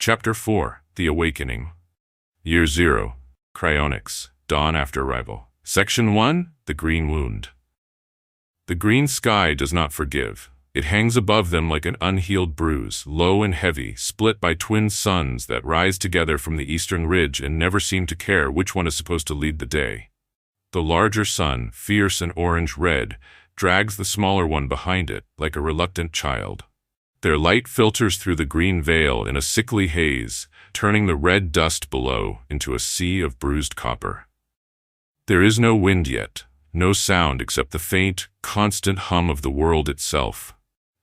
Chapter 4. The Awakening. Year 0. Kryonix. Dawn after arrival. Section 1. The Green Wound. The green sky does not forgive. It hangs above them like an unhealed bruise, low and heavy, split by twin suns that rise together from the eastern ridge and never seem to care which one is supposed to lead the day. The larger sun, fierce and orange-red, drags the smaller one behind it like a reluctant child. Their light filters through the green veil in a sickly haze, turning the red dust below into a sea of bruised copper. There is no wind yet, no sound except the faint, constant hum of the world itself.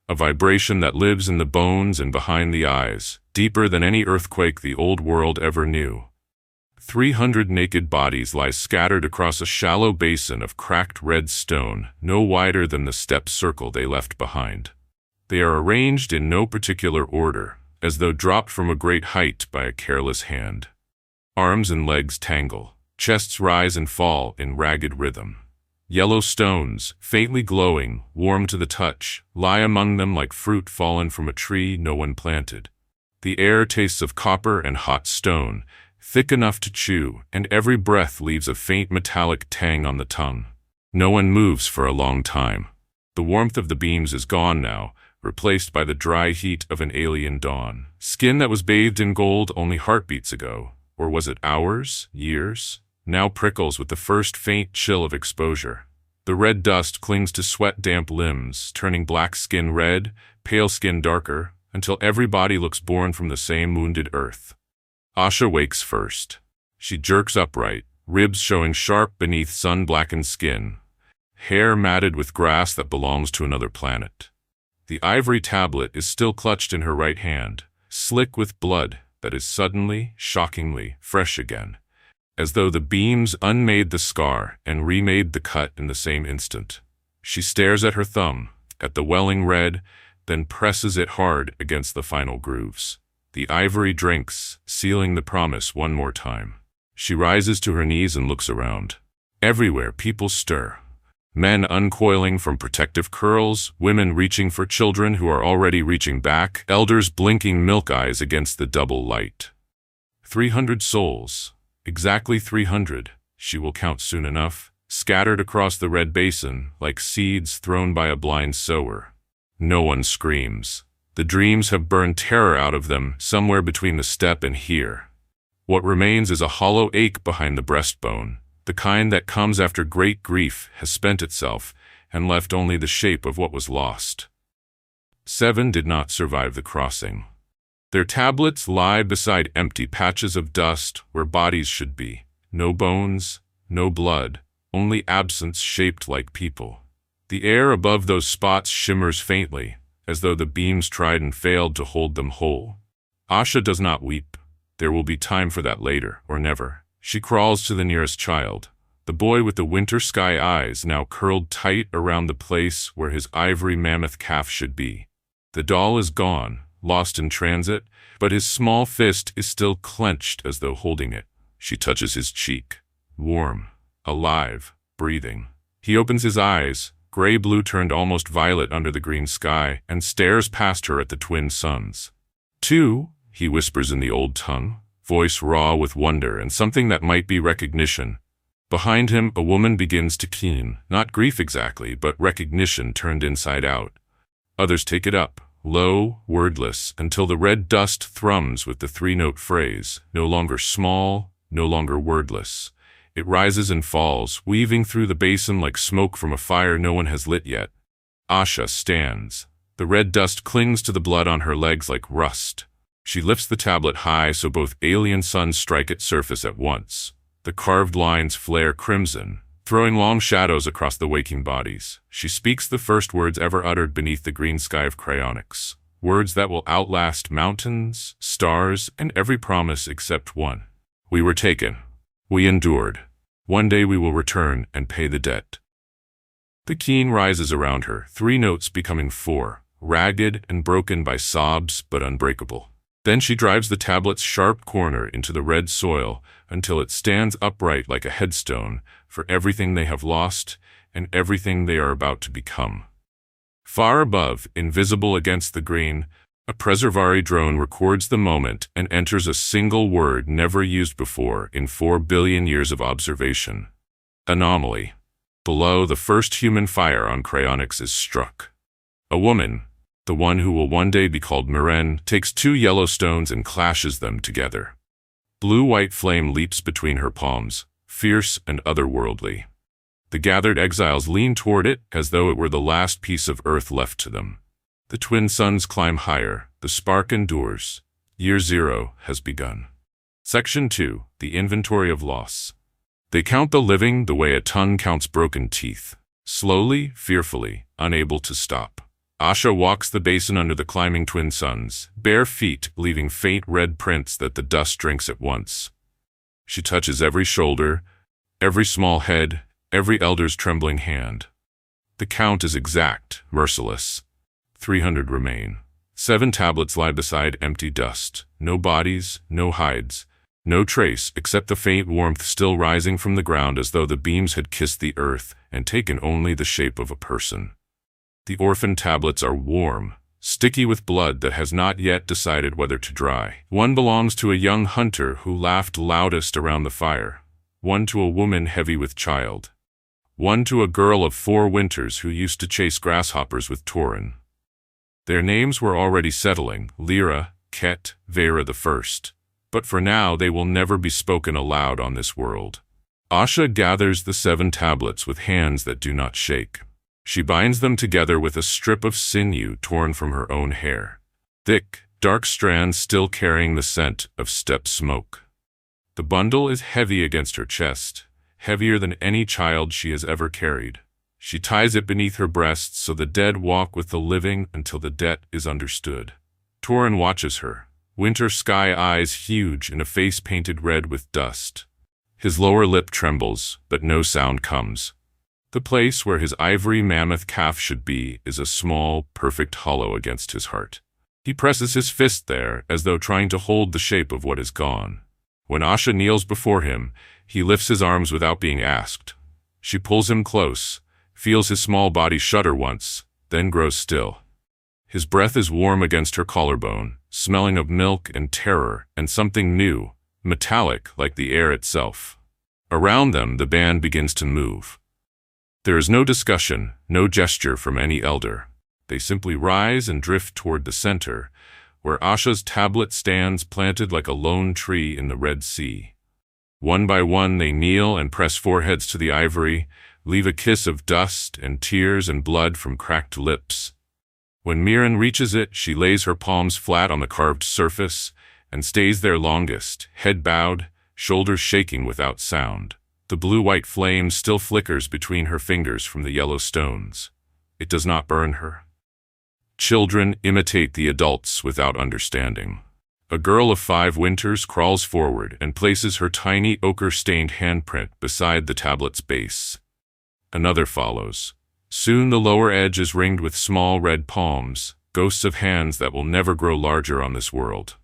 A vibration that lives in the bones and behind the eyes, deeper than any earthquake the old world ever knew. 300 naked bodies lie scattered across a shallow basin of cracked red stone, no wider than the step circle they left behind. They are arranged in no particular order, as though dropped from a great height by a careless hand. Arms and legs tangle, chests rise and fall in ragged rhythm. Yellow stones, faintly glowing, warm to the touch, lie among them like fruit fallen from a tree no one planted. The air tastes of copper and hot stone, thick enough to chew, and every breath leaves a faint metallic tang on the tongue. No one moves for a long time. The warmth of the beams is gone now, replaced by the dry heat of an alien dawn. Skin that was bathed in gold only heartbeats ago, or was it hours, years? Now prickles with the first faint chill of exposure. The red dust clings to sweat-damp limbs, turning black skin red, pale skin darker, until every body looks born from the same wounded earth. Asha wakes first. She jerks upright, ribs showing sharp beneath sun-blackened skin, hair matted with grass that belongs to another planet. The ivory tablet is still clutched in her right hand, slick with blood that is suddenly, shockingly, fresh again, as though the beams unmade the scar and remade the cut in the same instant. She stares at her thumb, at the welling red, then presses it hard against the final grooves. The ivory drinks, sealing the promise one more time. She rises to her knees and looks around. Everywhere people stir. Men uncoiling from protective curls, women reaching for children who are already reaching back, elders blinking milk eyes against the double light. 300 souls. Exactly 300, she will count soon enough, scattered across the red basin like seeds thrown by a blind sower. No one screams. The dreams have burned terror out of them somewhere between the step and here. What remains is a hollow ache behind the breastbone. The kind that comes after great grief has spent itself and left only the shape of what was lost. 7 did not survive the crossing. Their tablets lie beside empty patches of dust where bodies should be. No bones, no blood, only absence shaped like people. The air above those spots shimmers faintly, as though the beams tried and failed to hold them whole. Asha does not weep. There will be time for that later, or never. She crawls to the nearest child, the boy with the winter sky eyes now curled tight around the place where his ivory mammoth calf should be. The doll is gone, lost in transit, but his small fist is still clenched as though holding it. She touches his cheek. Warm, alive, breathing. He opens his eyes, gray-blue turned almost violet under the green sky, and stares past her at the twin suns. 2, he whispers in the old tongue, voice raw with wonder and something that might be recognition. Behind him, a woman begins to keen, not grief exactly, but recognition turned inside out. Others take it up, low, wordless, until the red dust thrums with the 3-note phrase, no longer small, no longer wordless. It rises and falls, weaving through the basin like smoke from a fire no one has lit yet. Asha stands. The red dust clings to the blood on her legs like rust. She lifts the tablet high so both alien suns strike its surface at once. The carved lines flare crimson, throwing long shadows across the waking bodies. She speaks the first words ever uttered beneath the green sky of Kryonix. Words that will outlast mountains, stars, and every promise except one. We were taken. We endured. One day we will return and pay the debt. The keen rises around her, 3 notes becoming 4, ragged and broken by sobs but unbreakable. Then she drives the tablet's sharp corner into the red soil until it stands upright like a headstone for everything they have lost and everything they are about to become. Far above, invisible against the green, A Preservari drone records the moment and enters a single word never used before in 4 billion years of observation. Anomaly. Below, the first human fire on Kryonix is struck. A woman, the one who will one day be called Miren, takes 2 yellow stones and clashes them together. Blue-white flame leaps between her palms, fierce and otherworldly. The gathered exiles lean toward it as though it were the last piece of earth left to them. The twin suns climb higher, the spark endures. Year 0 has begun. Section 2. The Inventory of Loss. They count the living the way a tongue counts broken teeth. Slowly, fearfully, unable to stop. Asha walks the basin under the climbing twin suns, bare feet leaving faint red prints that the dust drinks at once. She touches every shoulder, every small head, every elder's trembling hand. The count is exact, merciless. 300 remain. 7 tablets lie beside empty dust. No bodies, no hides, no trace except the faint warmth still rising from the ground as though the beams had kissed the earth and taken only the shape of a person. The orphan tablets are warm, sticky with blood that has not yet decided whether to dry. One belongs to a young hunter who laughed loudest around the fire. One to a woman heavy with child. One to a girl of 4 winters who used to chase grasshoppers with Torin. Their names were already settling, Lyra, Ket, Vera the First. But for now they will never be spoken aloud on this world. Asha gathers the 7 tablets with hands that do not shake. She binds them together with a strip of sinew torn from her own hair. Thick, dark strands still carrying the scent of steppe smoke. The bundle is heavy against her chest, heavier than any child she has ever carried. She ties it beneath her breasts so the dead walk with the living until the debt is understood. Torin watches her, winter sky eyes huge in a face painted red with dust. His lower lip trembles, but no sound comes. The place where his ivory mammoth calf should be is a small, perfect hollow against his heart. He presses his fist there as though trying to hold the shape of what is gone. When Asha kneels before him, he lifts his arms without being asked. She pulls him close, feels his small body shudder once, then grows still. His breath is warm against her collarbone, smelling of milk and terror and something new, metallic like the air itself. Around them, the band begins to move. There is no discussion, no gesture from any elder. They simply rise and drift toward the center, where Asha's tablet stands planted like a lone tree in the Red Sea. One by one they kneel and press foreheads to the ivory, leave a kiss of dust and tears and blood from cracked lips. When Miren reaches it, she lays her palms flat on the carved surface and stays there longest, head bowed, shoulders shaking without sound. The blue-white flame still flickers between her fingers from the yellow stones. It does not burn her. Children imitate the adults without understanding. A girl of 5 winters crawls forward and places her tiny ochre-stained handprint beside the tablet's base. Another follows. Soon the lower edge is ringed with small red palms, ghosts of hands that will never grow larger on this world.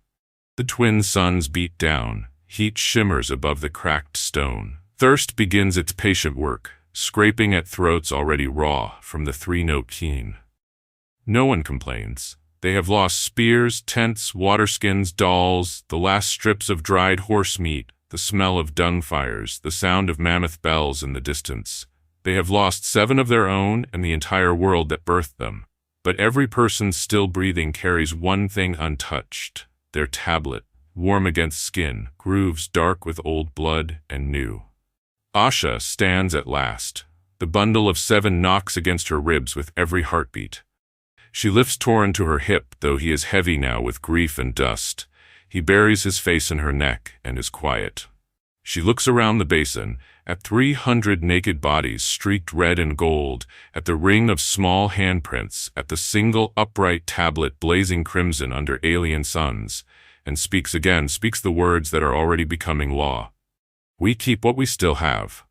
The twin suns beat down, heat shimmers above the cracked stone. Thirst begins its patient work, scraping at throats already raw from the 3-note keen. No one complains. They have lost spears, tents, waterskins, dolls, the last strips of dried horse meat, the smell of dung fires, the sound of mammoth bells in the distance. They have lost 7 of their own and the entire world that birthed them. But every person still breathing carries one thing untouched, their tablet, warm against skin, grooves dark with old blood and new. Asha stands at last. The bundle of 7 knocks against her ribs with every heartbeat. She lifts Torin to her hip, though he is heavy now with grief and dust. He buries his face in her neck and is quiet. She looks around the basin, at 300 naked bodies streaked red and gold, at the ring of small handprints, at the single upright tablet blazing crimson under alien suns, and speaks the words that are already becoming law. We keep what we still have.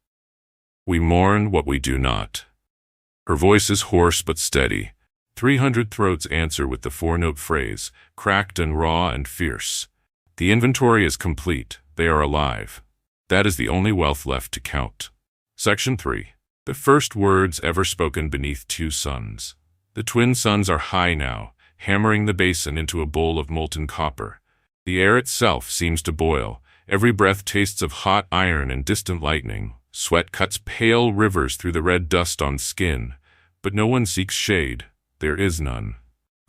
We mourn what we do not. Her voice is hoarse but steady. 300 throats answer with the 4-note phrase, cracked and raw and fierce. The inventory is complete. They are alive. That is the only wealth left to count. Section 3. The first words ever spoken beneath 2 suns. The twin suns are high now, hammering the basin into a bowl of molten copper. The air itself seems to boil. Every breath tastes of hot iron and distant lightning. Sweat cuts pale rivers through the red dust on skin. But no one seeks shade. There is none.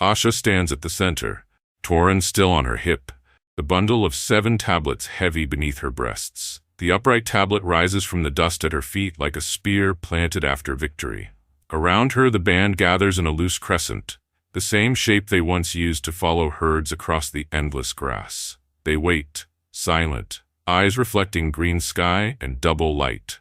Asha stands at the center, Torin still on her hip, the bundle of 7 tablets heavy beneath her breasts. The upright tablet rises from the dust at her feet like a spear planted after victory. Around her the band gathers in a loose crescent, the same shape they once used to follow herds across the endless grass. They wait, silent, eyes reflecting green sky and double light.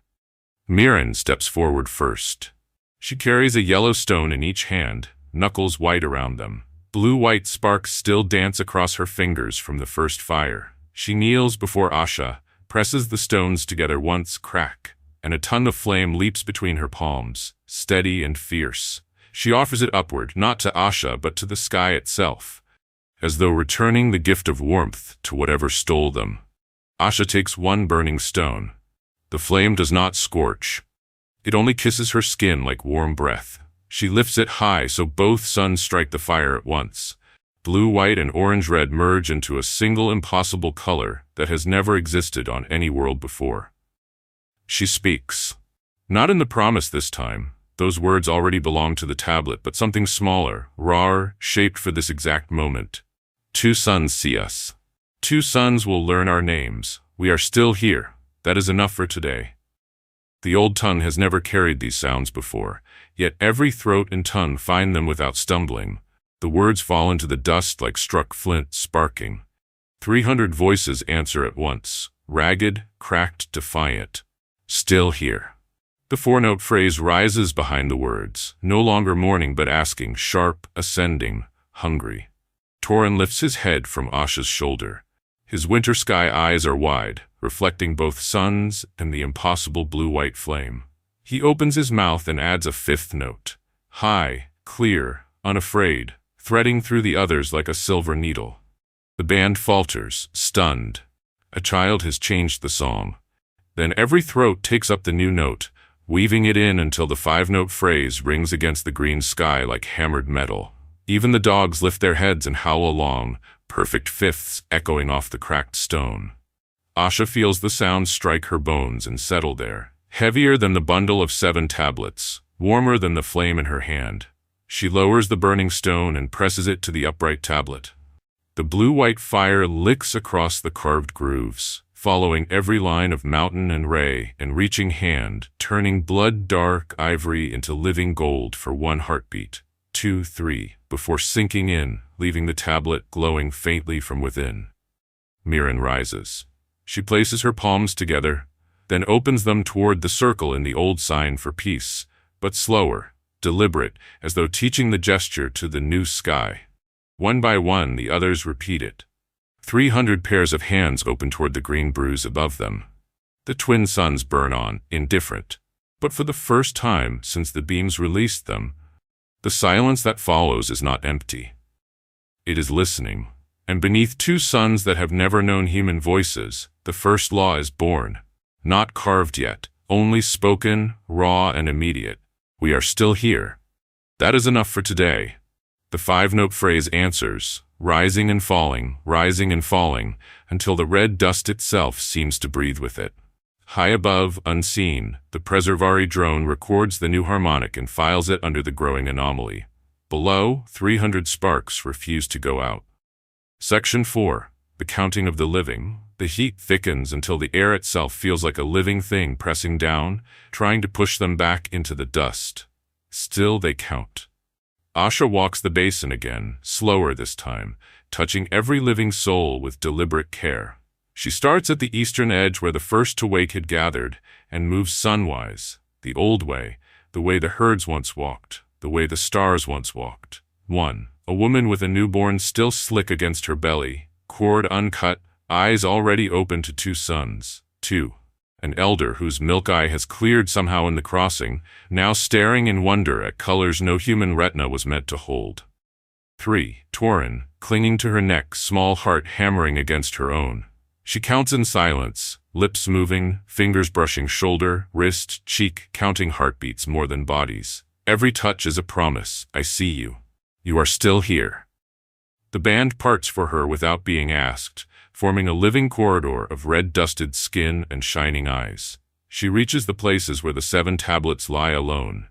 Mirren steps forward first. She carries a yellow stone in each hand, knuckles white around them. Blue-white sparks still dance across her fingers from the first fire. She kneels before Asha, presses the stones together once, crack, and a tongue of flame leaps between her palms, steady and fierce. She offers it upward, not to Asha but to the sky itself, as though returning the gift of warmth to whatever stole them. Asha takes one burning stone. The flame does not scorch. It only kisses her skin like warm breath. She lifts it high so both suns strike the fire at once. Blue, white, and orange-red merge into a single impossible color that has never existed on any world before. She speaks. Not in the promise this time. Those words already belong to the tablet, but something smaller, rawer, shaped for this exact moment. 2 suns see us. 2 suns will learn our names. We are still here. That is enough for today. The old tongue has never carried these sounds before, yet every throat and tongue find them without stumbling. The words fall into the dust like struck flint, sparking. 300 voices answer at once, ragged, cracked, defiant. Still here. The 4-note phrase rises behind the words, no longer mourning but asking, sharp, ascending, hungry. Torin lifts his head from Asha's shoulder. His winter sky eyes are wide, reflecting both suns and the impossible blue-white flame. He opens his mouth and adds a 5th note. High, clear, unafraid, threading through the others like a silver needle. The band falters, stunned. A child has changed the song. Then every throat takes up the new note, weaving it in until the 5-note phrase rings against the green sky like hammered metal. Even the dogs lift their heads and howl along, perfect fifths echoing off the cracked stone. Asha feels the sound strike her bones and settle there, heavier than the bundle of 7 tablets, warmer than the flame in her hand. She lowers the burning stone and presses it to the upright tablet. The blue-white fire licks across the carved grooves, following every line of mountain and ray and reaching hand, turning blood-dark ivory into living gold for 1 heartbeat, 2, 3, before sinking in, leaving the tablet glowing faintly from within. Mirren rises. She places her palms together, then opens them toward the circle in the old sign for peace, but slower, deliberate, as though teaching the gesture to the new sky. One by one, the others repeat it. 300 pairs of hands open toward the green bruise above them. The twin suns burn on, indifferent. But for the first time since the beams released them, the silence that follows is not empty. It is listening. And beneath 2 suns that have never known human voices, the first law is born. Not carved yet, only spoken, raw and immediate. We are still here. That is enough for today. The 5-note phrase answers, rising and falling, until the red dust itself seems to breathe with it. High above, unseen, the Preservari drone records the new harmonic and files it under the growing anomaly. Below, 300 sparks refuse to go out. Section 4. The counting of the living. The heat thickens until the air itself feels like a living thing pressing down, trying to push them back into the dust. Still they count. Asha walks the basin again, slower this time, touching every living soul with deliberate care. She starts at the eastern edge where the first to wake had gathered, and moves sunwise, the old way, the way the herds once walked, the way the stars once walked. 1. A woman with a newborn still slick against her belly, cord uncut, eyes already open to 2 suns. 2. An elder whose milk eye has cleared somehow in the crossing, now staring in wonder at colors no human retina was meant to hold. 3. Torin, clinging to her neck, small heart hammering against her own. She counts in silence, lips moving, fingers brushing shoulder, wrist, cheek, counting heartbeats more than bodies. Every touch is a promise. I see you. You are still here. The band parts for her without being asked, forming a living corridor of red-dusted skin and shining eyes. She reaches the places where the 7 tablets lie alone.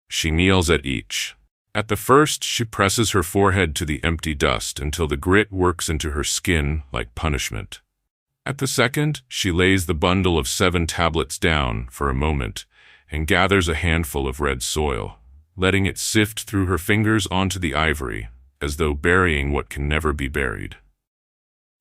She kneels at each. At the first, she presses her forehead to the empty dust until the grit works into her skin like punishment. At the second, she lays the bundle of 7 tablets down for a moment and gathers a handful of red soil, letting it sift through her fingers onto the ivory, as though burying what can never be buried.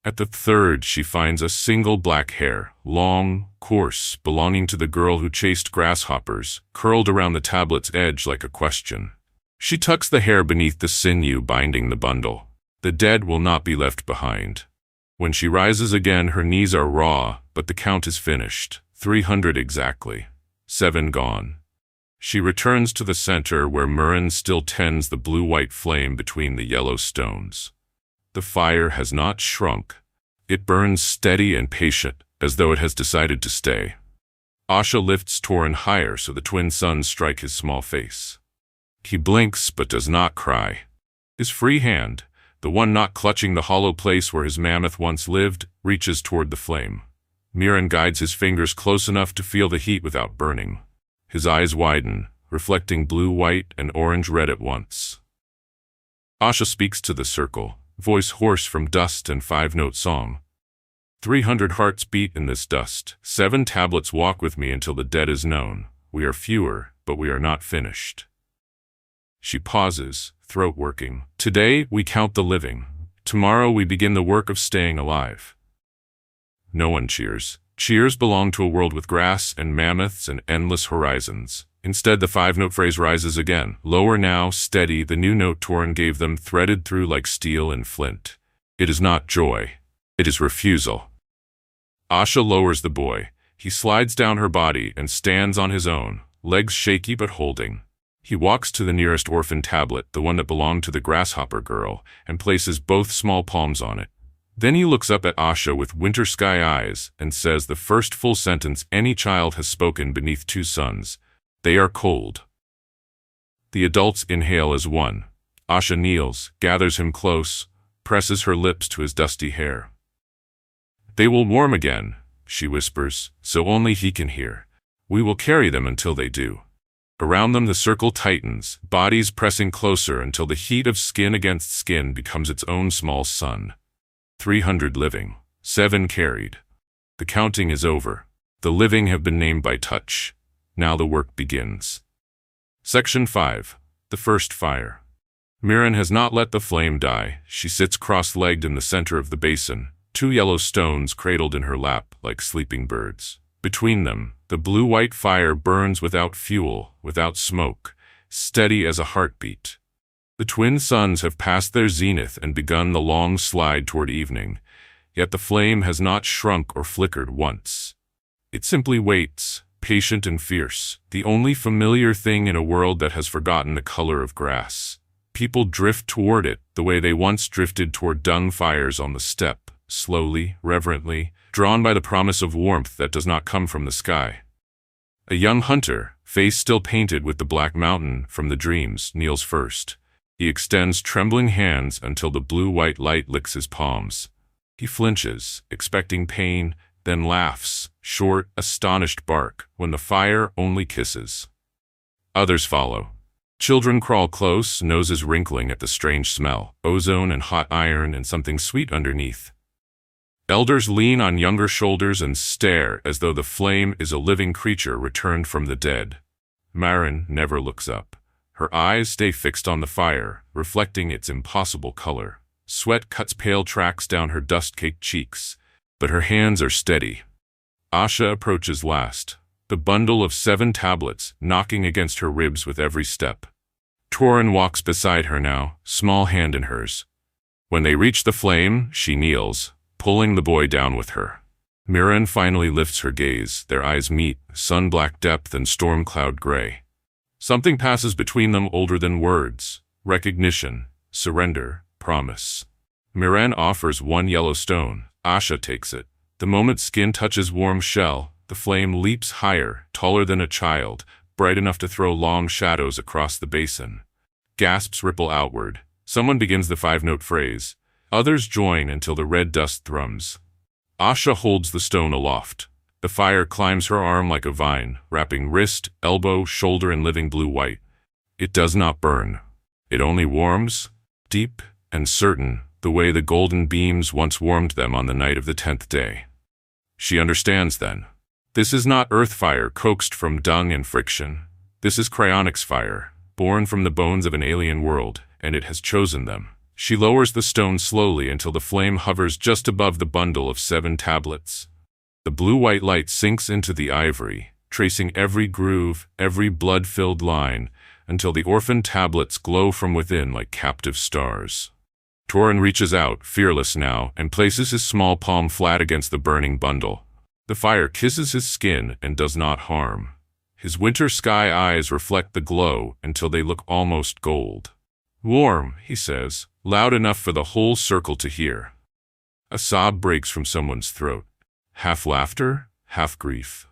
At the third, she finds a single black hair, long, coarse, belonging to the girl who chased grasshoppers, curled around the tablet's edge like a question. She tucks the hair beneath the sinew binding the bundle. The dead will not be left behind. When she rises again, her knees are raw, but the count is finished. 300 exactly. 7 gone. She returns to the center where Murin still tends the blue-white flame between the yellow stones. The fire has not shrunk. It burns steady and patient, as though it has decided to stay. Asha lifts Torin higher so the twin suns strike his small face. He blinks but does not cry. His free hand, the one not clutching the hollow place where his mammoth once lived, reaches toward the flame. Murin guides his fingers close enough to feel the heat without burning. His eyes widen, reflecting blue-white and orange-red at once. Asha speaks to the circle, voice hoarse from dust and 5-note song. 300 hearts beat in this dust. 7 tablets walk with me until the dead is known. We are fewer, but we are not finished. She pauses, throat working. Today we count the living. Tomorrow we begin the work of staying alive. No one cheers. Cheers belong to a world with grass and mammoths and endless horizons. Instead, the 5-note phrase rises again. Lower now, steady, the new note Torin gave them threaded through like steel and flint. It is not joy. It is refusal. Asha lowers the boy. He slides down her body and stands on his own, legs shaky but holding. He walks to the nearest orphan tablet, the one that belonged to the grasshopper girl, and places both small palms on it. Then he looks up at Asha with winter sky eyes and says the first full sentence any child has spoken beneath 2 suns. They are cold. The adults inhale as one. Asha kneels, gathers him close, presses her lips to his dusty hair. They will warm again, she whispers, so only he can hear. We will carry them until they do. Around them the circle tightens, bodies pressing closer until the heat of skin against skin becomes its own small sun. 300 living, 7 carried. The counting is over. The living have been named by touch. Now the work begins. Section 5. The First Fire. Murin has not let the flame die. She sits cross-legged in the center of the basin, 2 yellow stones cradled in her lap like sleeping birds. Between them, the blue-white fire burns without fuel, without smoke, steady as a heartbeat. The twin suns have passed their zenith and begun the long slide toward evening, yet the flame has not shrunk or flickered once. It simply waits, patient and fierce, the only familiar thing in a world that has forgotten the color of grass. People drift toward it the way they once drifted toward dung fires on the steppe, slowly, reverently, drawn by the promise of warmth that does not come from the sky. A young hunter, face still painted with the black mountain from the dreams, kneels first. He extends trembling hands until the blue-white light licks his palms. He flinches, expecting pain, then laughs, short, astonished bark, when the fire only kisses. Others follow. Children crawl close, noses wrinkling at the strange smell, ozone and hot iron and something sweet underneath. Elders lean on younger shoulders and stare as though the flame is a living creature returned from the dead. Murin never looks up. Her eyes stay fixed on the fire, reflecting its impossible color. Sweat cuts pale tracks down her dust-caked cheeks, but her hands are steady. Asha approaches last, the bundle of 7 tablets knocking against her ribs with every step. Torin walks beside her now, small hand in hers. When they reach the flame, she kneels, pulling the boy down with her. Murin finally lifts her gaze, their eyes meet, sun-black depth and storm cloud gray. Something passes between them older than words, recognition, surrender, promise. Murin offers 1 yellow stone. Asha takes it. The moment skin touches warm shell, the flame leaps higher, taller than a child, bright enough to throw long shadows across the basin. Gasps ripple outward. Someone begins the 5-note phrase. Others join until the red dust thrums. Asha holds the stone aloft. The fire climbs her arm like a vine, wrapping wrist, elbow, shoulder in living blue-white. It does not burn. It only warms, deep and certain, the way the golden beams once warmed them on the night of the 10th day. She understands then. This is not earth fire coaxed from dung and friction. This is Kryonix fire, born from the bones of an alien world, and it has chosen them. She lowers the stone slowly until the flame hovers just above the bundle of 7 tablets. The blue-white light sinks into the ivory, tracing every groove, every blood-filled line, until the orphaned tablets glow from within like captive stars. Torin reaches out, fearless now, and places his small palm flat against the burning bundle. The fire kisses his skin and does not harm. His winter sky eyes reflect the glow until they look almost gold. "Warm," he says, loud enough for the whole circle to hear. A sob breaks from someone's throat. Half laughter, half grief.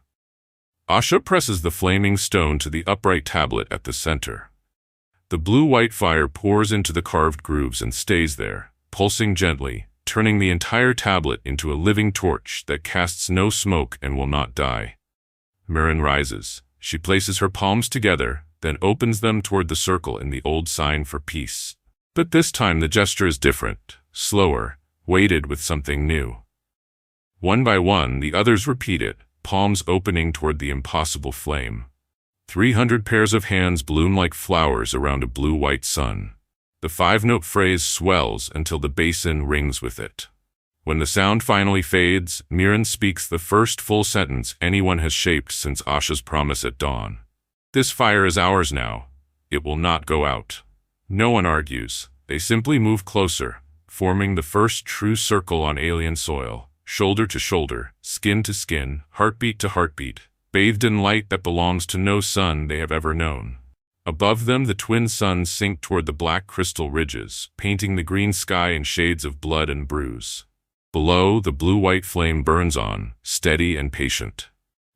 Asha presses the flaming stone to the upright tablet at the center. The blue-white fire pours into the carved grooves and stays there, pulsing gently, turning the entire tablet into a living torch that casts no smoke and will not die. Mirren rises. She places her palms together, then opens them toward the circle in the old sign for peace. But this time the gesture is different, slower, weighted with something new. One by one, the others repeat it, palms opening toward the impossible flame. 300 pairs of hands bloom like flowers around a blue-white sun. The 5-note phrase swells until the basin rings with it. When the sound finally fades, Mirren speaks the first full sentence anyone has shaped since Asha's promise at dawn. "This fire is ours now. It will not go out." No one argues. They simply move closer, forming the first true circle on alien soil. Shoulder to shoulder, skin to skin, heartbeat to heartbeat, bathed in light that belongs to no sun they have ever known. Above them, the twin suns sink toward the black crystal ridges, painting the green sky in shades of blood and bruise. Below, the blue-white flame burns on, steady and patient.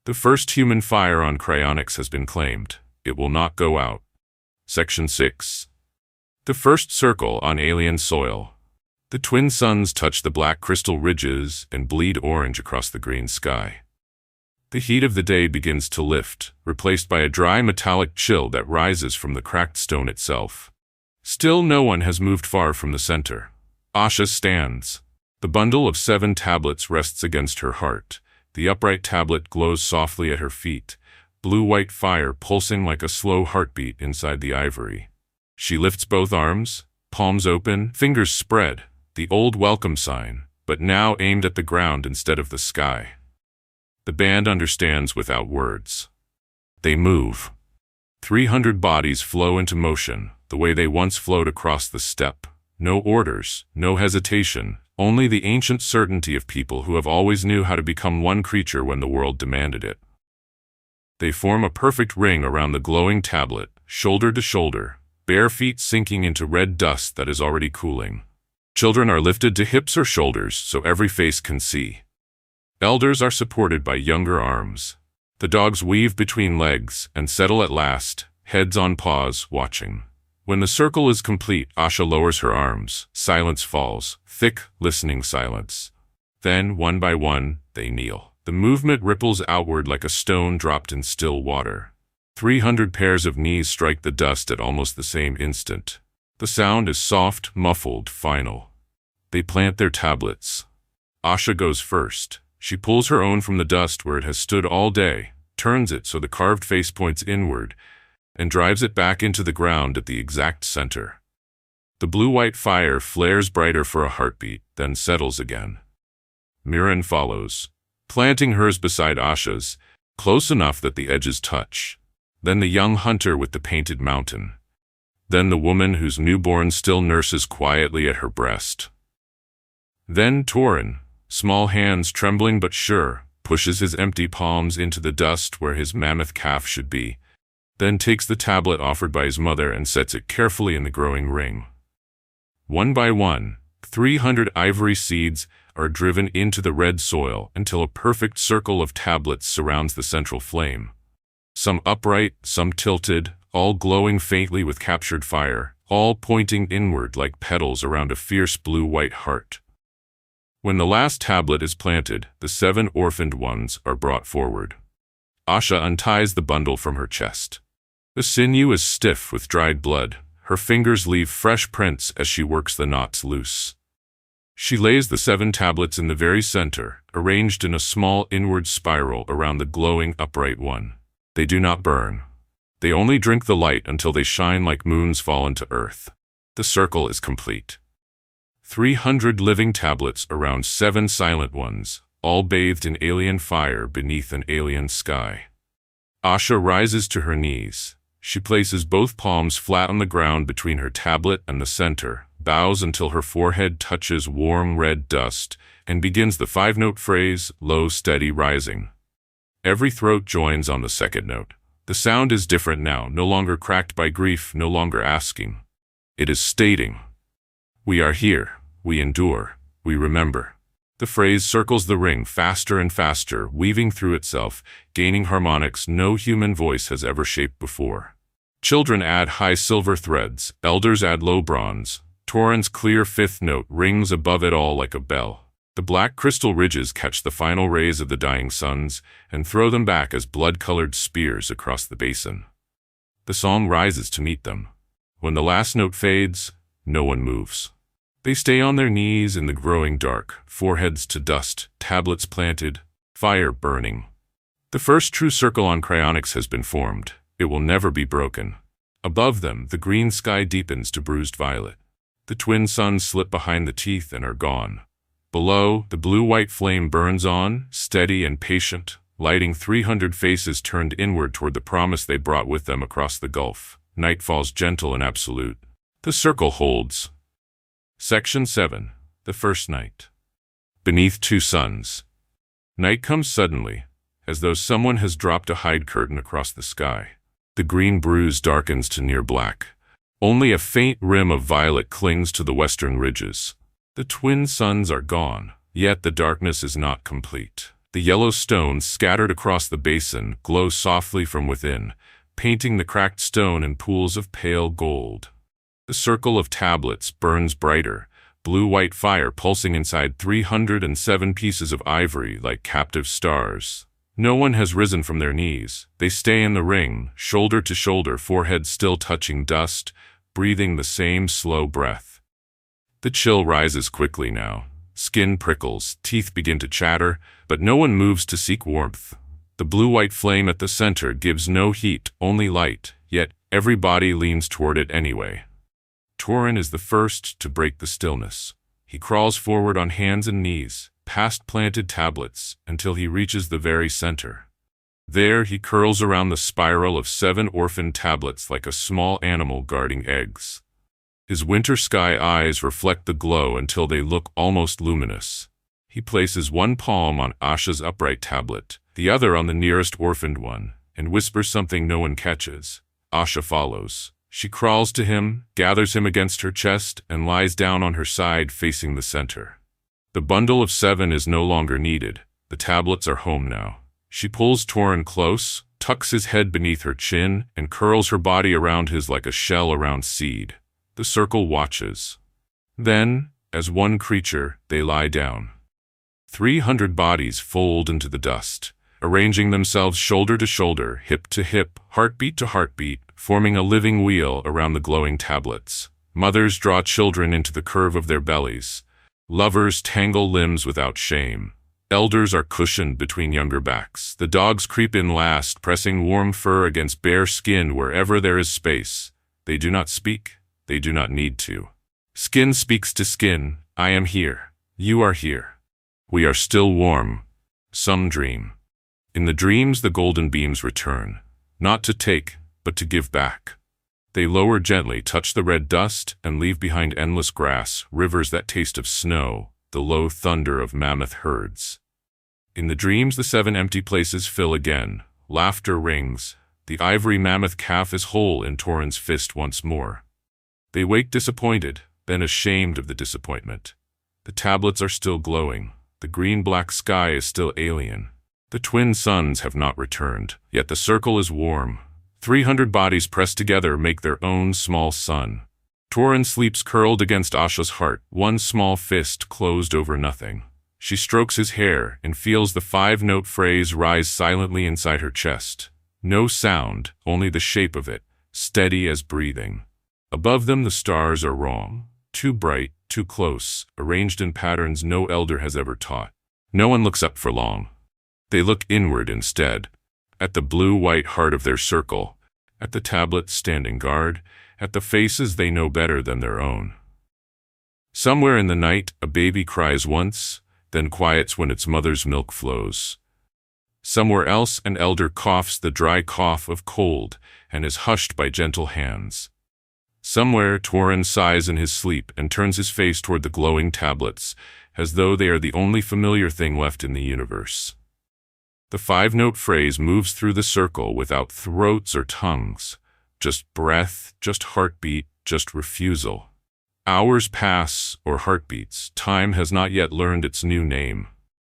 The first human fire on Kryonix has been claimed. It will not go out. Section 6. The first circle on alien soil. The twin suns touch the black crystal ridges and bleed orange across the green sky. The heat of the day begins to lift, replaced by a dry metallic chill that rises from the cracked stone itself. Still no one has moved far from the center. Asha stands. The bundle of 7 tablets rests against her heart. The upright tablet glows softly at her feet, blue-white fire pulsing like a slow heartbeat inside the ivory. She lifts both arms, palms open, fingers spread, the old welcome sign, but now aimed at the ground instead of the sky. The band understands without words. They move. 300 bodies flow into motion, the way they once flowed across the steppe. No orders, no hesitation, only the ancient certainty of people who have always knew how to become one creature when the world demanded it. They form a perfect ring around the glowing tablet, shoulder to shoulder, bare feet sinking into red dust that is already cooling. Children are lifted to hips or shoulders so every face can see. Elders are supported by younger arms. The dogs weave between legs and settle at last, heads on paws, watching. When the circle is complete, Asha lowers her arms. Silence falls, thick, listening silence. Then, one by one, they kneel. The movement ripples outward like a stone dropped in still water. 300 pairs of knees strike the dust at almost the same instant. The sound is soft, muffled, final. They plant their tablets. Asha goes first. She pulls her own from the dust where it has stood all day, turns it so the carved face points inward, and drives it back into the ground at the exact center. The blue-white fire flares brighter for a heartbeat, then settles again. Mirren follows, planting hers beside Asha's, close enough that the edges touch. Then the young hunter with the painted mountain. Then the woman whose newborn still nurses quietly at her breast. Then Torin, small hands trembling but sure, pushes his empty palms into the dust where his mammoth calf should be, then takes the tablet offered by his mother and sets it carefully in the growing ring. One by one, 300 ivory seeds are driven into the red soil until a perfect circle of tablets surrounds the central flame. Some upright, some tilted, all glowing faintly with captured fire, all pointing inward like petals around a fierce blue-white heart. When the last tablet is planted, the 7 orphaned ones are brought forward. Asha unties the bundle from her chest. The sinew is stiff with dried blood. Her fingers leave fresh prints as she works the knots loose. She lays the 7 tablets in the very center, arranged in a small inward spiral around the glowing upright one. They do not burn. They only drink the light until they shine like moons fallen to earth. The circle is complete. 300 living tablets around 7 silent ones, all bathed in alien fire beneath an alien sky. Asha rises to her knees. She places both palms flat on the ground between her tablet and the center, bows until her forehead touches warm red dust, and begins the 5-note phrase, low, steady, rising. Every throat joins on the second note. The sound is different now, no longer cracked by grief, no longer asking. It is stating, "We are here, we endure, we remember." The phrase circles the ring faster and faster, weaving through itself, gaining harmonics no human voice has ever shaped before. Children add high silver threads, elders add low bronze. Torin's clear 5th note rings above it all like a bell. The black crystal ridges catch the final rays of the dying suns and throw them back as blood-colored spears across the basin. The song rises to meet them. When the last note fades, no one moves. They stay on their knees in the growing dark, foreheads to dust, tablets planted, fire burning. The first true circle on Kryonix has been formed. It will never be broken. Above them, the green sky deepens to bruised violet. The twin suns slip behind the teeth and are gone. Below, the blue-white flame burns on, steady and patient, lighting 300 faces turned inward toward the promise they brought with them across the gulf. Night falls gentle and absolute. The circle holds. Section 7. The First Night. Beneath 2 suns. Night comes suddenly, as though someone has dropped a hide curtain across the sky. The green bruise darkens to near black. Only a faint rim of violet clings to the western ridges. The twin suns are gone, yet the darkness is not complete. The yellow stones scattered across the basin glow softly from within, painting the cracked stone in pools of pale gold. The circle of tablets burns brighter, blue-white fire pulsing inside 307 pieces of ivory like captive stars. No one has risen from their knees. They stay in the ring, shoulder to shoulder, foreheads still touching dust, breathing the same slow breath. The chill rises quickly now. Skin prickles, teeth begin to chatter, but no one moves to seek warmth. The blue-white flame at the center gives no heat, only light, yet every body leans toward it anyway. Torin is the first to break the stillness. He crawls forward on hands and knees, past planted tablets, until he reaches the very center. There he curls around the spiral of 7 orphaned tablets like a small animal guarding eggs. His winter sky eyes reflect the glow until they look almost luminous. He places one palm on Asha's upright tablet, the other on the nearest orphaned one, and whispers something no one catches. Asha follows. She crawls to him, gathers him against her chest, and lies down on her side facing the center. The bundle of 7 is no longer needed. The tablets are home now. She pulls Torin close, tucks his head beneath her chin, and curls her body around his like a shell around seed. The circle watches. Then, as one creature, they lie down. 300 bodies fold into the dust, arranging themselves shoulder to shoulder, hip to hip, heartbeat to heartbeat, forming a living wheel around the glowing tablets. Mothers draw children into the curve of their bellies. Lovers tangle limbs without shame. Elders are cushioned between younger backs. The dogs creep in last, pressing warm fur against bare skin wherever there is space. They do not speak. They do not need to. Skin speaks to skin. I am here. You are here. We are still warm. Some dream. In the dreams, the golden beams return, not to take, but to give back. They lower gently, touch the red dust, and leave behind endless grass, rivers that taste of snow, the low thunder of mammoth herds. In the dreams, the 7 empty places fill again. Laughter rings. The ivory mammoth calf is whole in Torin's fist once more. They wake disappointed, then ashamed of the disappointment. The tablets are still glowing. The green-black sky is still alien. The twin suns have not returned, yet the circle is warm. 300 bodies pressed together make their own small sun. Torin sleeps curled against Asha's heart, one small fist closed over nothing. She strokes his hair and feels the 5-note phrase rise silently inside her chest. No sound, only the shape of it, steady as breathing. Above them the stars are wrong, too bright, too close, arranged in patterns no elder has ever taught. No one looks up for long. They look inward instead, at the blue-white heart of their circle, at the tablets standing guard, at the faces they know better than their own. Somewhere in the night, a baby cries once, then quiets when its mother's milk flows. Somewhere else, an elder coughs the dry cough of cold and is hushed by gentle hands. Somewhere, Torin sighs in his sleep and turns his face toward the glowing tablets, as though they are the only familiar thing left in the universe. The 5-note phrase moves through the circle without throats or tongues. Just breath, just heartbeat, just refusal. Hours pass, or heartbeats. Time has not yet learned its new name.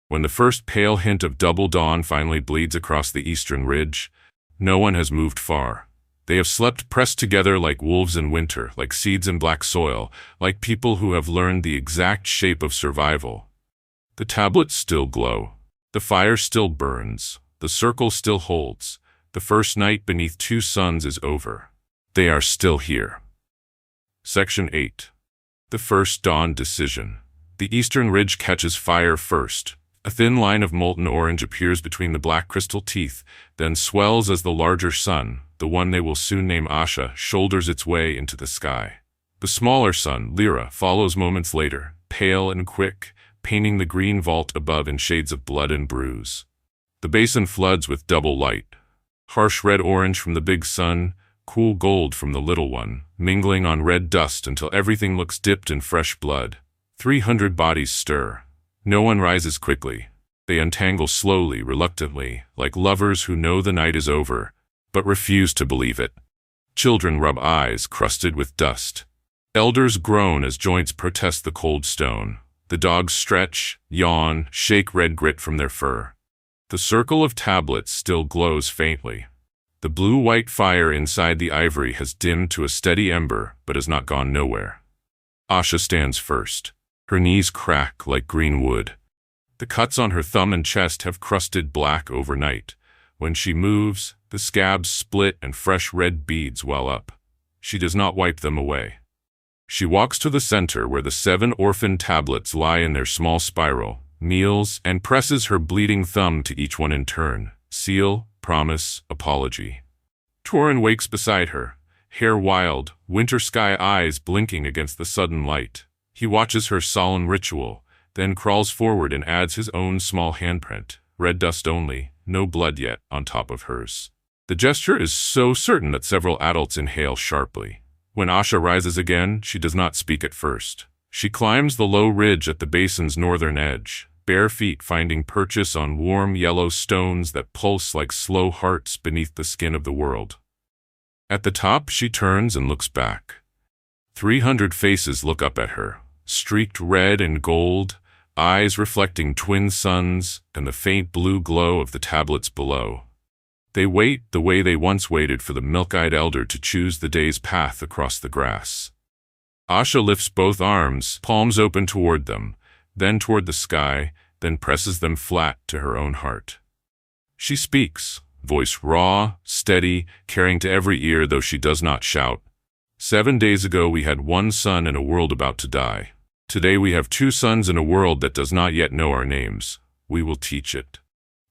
When the first pale hint of double dawn finally bleeds across the eastern ridge, no one has moved far. They have slept pressed together like wolves in winter, like seeds in black soil, like people who have learned the exact shape of survival. The tablets still glow. The fire still burns. The circle still holds. The first night beneath 2 suns is over. They are still here. Section 8. The first dawn decision. The eastern ridge catches fire first. A thin line of molten orange appears between the black crystal teeth, then swells as the larger sun, the one they will soon name Asha, shoulders its way into the sky. The smaller sun, Lyra, follows moments later, pale and quick, painting the green vault above in shades of blood and bruise. The basin floods with double light. Harsh red-orange from the big sun, cool gold from the little one, mingling on red dust until everything looks dipped in fresh blood. 300 bodies stir. No one rises quickly. They untangle slowly, reluctantly, like lovers who know the night is over, but refuse to believe it. Children rub eyes crusted with dust. Elders groan as joints protest the cold stone. The dogs stretch, yawn, shake red grit from their fur. The circle of tablets still glows faintly. The blue-white fire inside the ivory has dimmed to a steady ember, but has not gone nowhere. Asha stands first. Her knees crack like green wood. The cuts on her thumb and chest have crusted black overnight. When she moves, the scabs split and fresh red beads well up. She does not wipe them away. She walks to the center where the 7 orphan tablets lie in their small spiral, kneels, and presses her bleeding thumb to each one in turn. Seal, promise, apology. Torin wakes beside her, hair wild, winter sky eyes blinking against the sudden light. He watches her solemn ritual, then crawls forward and adds his own small handprint, red dust only, no blood yet, on top of hers. The gesture is so certain that several adults inhale sharply. When Asha rises again, she does not speak at first. She climbs the low ridge at the basin's northern edge, bare feet finding purchase on warm yellow stones that pulse like slow hearts beneath the skin of the world. At the top, she turns and looks back. 300 faces look up at her, streaked red and gold, eyes reflecting twin suns and the faint blue glow of the tablets below. They wait the way they once waited for the milk-eyed elder to choose the day's path across the grass. Asha lifts both arms, palms open toward them, then toward the sky, then presses them flat to her own heart. She speaks, voice raw, steady, carrying to every ear though she does not shout. 7 days ago we had 1 son in a world about to die. Today we have 2 sons in a world that does not yet know our names. We will teach it.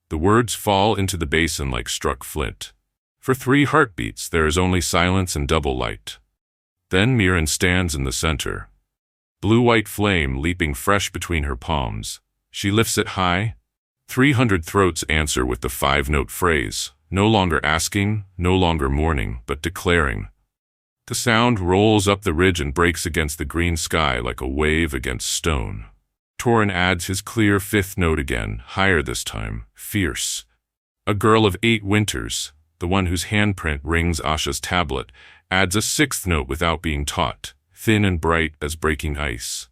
The words fall into the basin like struck flint. For 3 heartbeats there is only silence and double light. Then Mirren stands in the center. Blue-white flame leaping fresh between her palms. She lifts it high. 300 throats answer with the 5-note phrase, no longer asking, no longer mourning, but declaring. The sound rolls up the ridge and breaks against the green sky like a wave against stone. Torin adds his clear 5th note again, higher this time, fierce. A girl of 8 winters, the one whose handprint rings Asha's tablet, adds a 6th note without being taught, thin and bright as breaking ice.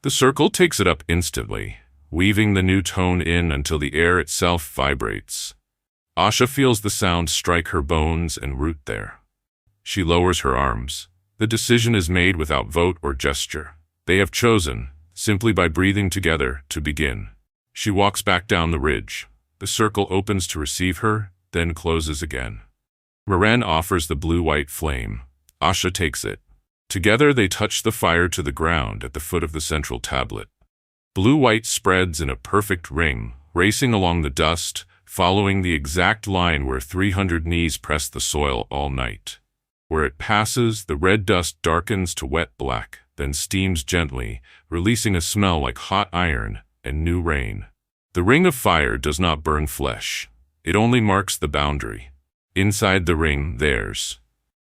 The circle takes it up instantly, weaving the new tone in until the air itself vibrates. Asha feels the sound strike her bones and root there. She lowers her arms. The decision is made without vote or gesture. They have chosen, simply by breathing together, to begin. She walks back down the ridge. The circle opens to receive her, then closes again. Maren offers the blue-white flame. Asha takes it. Together they touch the fire to the ground at the foot of the central tablet. Blue-white spreads in a perfect ring, racing along the dust, following the exact line where 300 knees pressed the soil all night. Where it passes, the red dust darkens to wet black, then steams gently, releasing a smell like hot iron and new rain. The ring of fire does not burn flesh. It only marks the boundary. Inside the ring, theirs.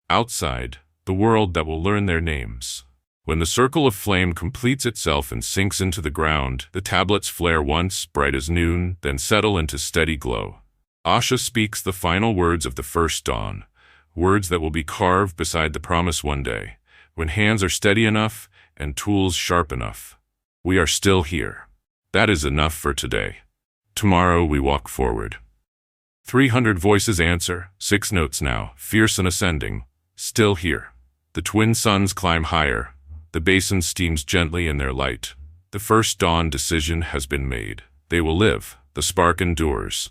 Outside, the world that will learn their names. When the circle of flame completes itself and sinks into the ground, the tablets flare once, bright as noon, then settle into steady glow. Asha speaks the final words of the first dawn, words that will be carved beside the promise one day, when hands are steady enough and tools sharp enough. We are still here. That is enough for today. Tomorrow we walk forward. 300 voices answer, 6 notes now, fierce and ascending. Still here. The twin suns climb higher. The basin steams gently in their light. The first dawn decision has been made. They will live. The spark endures.